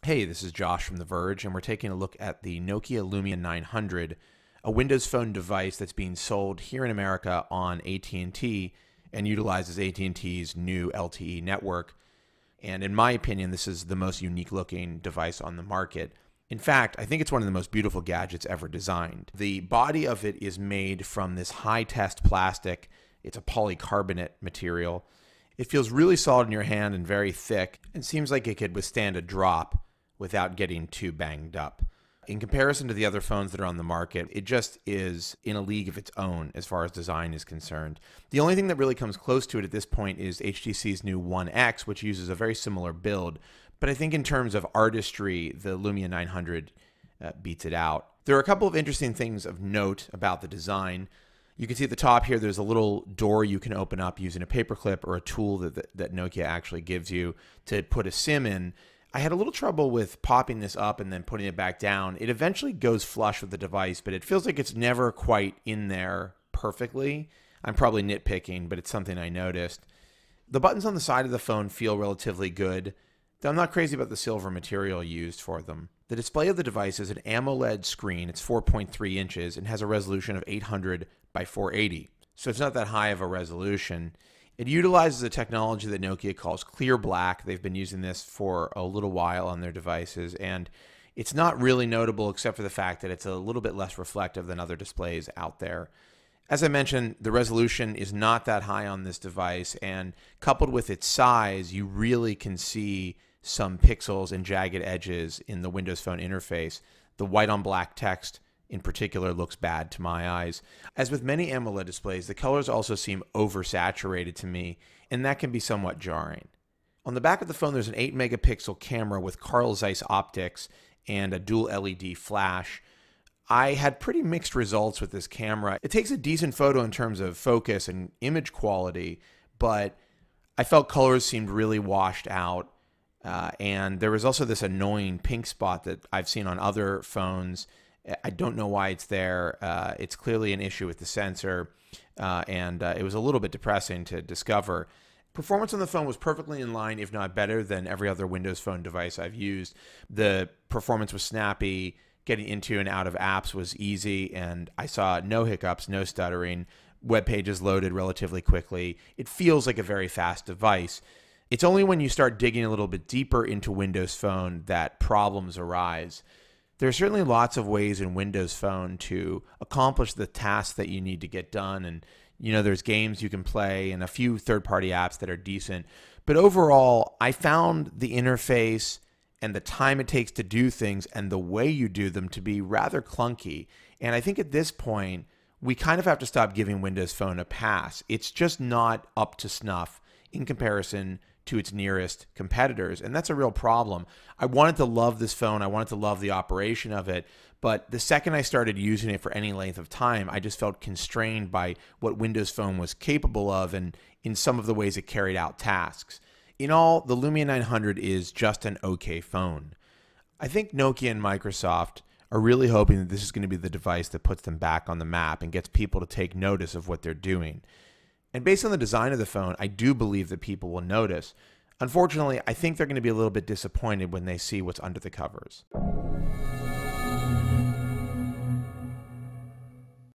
Hey, this is Josh from The Verge, and we're taking a look at the Nokia Lumia 900, a Windows Phone device that's being sold here in America on AT&T and utilizes AT&T's new LTE network. And in my opinion, this is the most unique looking device on the market. In fact, I think it's one of the most beautiful gadgets ever designed. The body of it is made from this high-test plastic. It's a polycarbonate material. It feels really solid in your hand and very thick, and seems like it could withstand a drop without getting too banged up. In comparison to the other phones that are on the market, it just is in a league of its own as far as design is concerned. The only thing that really comes close to it at this point is HTC's new One X, which uses a very similar build. But I think in terms of artistry, the Lumia 900 beats it out. There are a couple of interesting things of note about the design. You can see at the top here, there's a little door you can open up using a paperclip or a tool that Nokia actually gives you to put a SIM in. I had a little trouble with popping this up and then putting it back down. It eventually goes flush with the device, but it feels like it's never quite in there perfectly. I'm probably nitpicking, but it's something I noticed. The buttons on the side of the phone feel relatively good, though I'm not crazy about the silver material used for them. The display of the device is an AMOLED screen. It's 4.3 inches and has a resolution of 800 by 480. So it's not that high of a resolution. It utilizes a technology that Nokia calls clear black. They've been using this for a little while on their devices, and it's not really notable except for the fact that it's a little bit less reflective than other displays out there. As I mentioned, the resolution is not that high on this device, and coupled with its size, you really can see some pixels and jagged edges in the Windows Phone interface. The white on black text in particular looks bad to my eyes. As with many AMOLED displays, the colors also seem oversaturated to me, and that can be somewhat jarring. On the back of the phone, there's an 8 megapixel camera with Carl Zeiss optics and a dual LED flash. I had pretty mixed results with this camera. It takes a decent photo in terms of focus and image quality, but I felt colors seemed really washed out. And there was also this annoying pink spot that I've seen on other phones. I don't know why it's there. It's clearly an issue with the sensor, and it was a little bit depressing to discover. Performance on the phone was perfectly in line, if not better, than every other Windows Phone device I've used. The performance was snappy. Getting into and out of apps was easy, and I saw no hiccups, no stuttering. Web pages loaded relatively quickly. It feels like a very fast device. It's only when you start digging a little bit deeper into Windows Phone that problems arise. There are certainly lots of ways in Windows Phone to accomplish the tasks that you need to get done. And, there's games you can play and a few third-party apps that are decent. But overall, I found the interface and the time it takes to do things and the way you do them to be rather clunky. And I think at this point, we kind of have to stop giving Windows Phone a pass. It's just not up to snuff in comparison to its nearest competitors, and that's a real problem. I wanted to love this phone. I wanted to love the operation of it, but the second I started using it for any length of time, I just felt constrained by what Windows Phone was capable of and in some of the ways it carried out tasks. In all, the Lumia 900 is just an okay phone. I think Nokia and Microsoft are really hoping that this is going to be the device that puts them back on the map and gets people to take notice of what they're doing. And based on the design of the phone, I do believe that people will notice. Unfortunately, I think they're going to be a little bit disappointed when they see what's under the covers.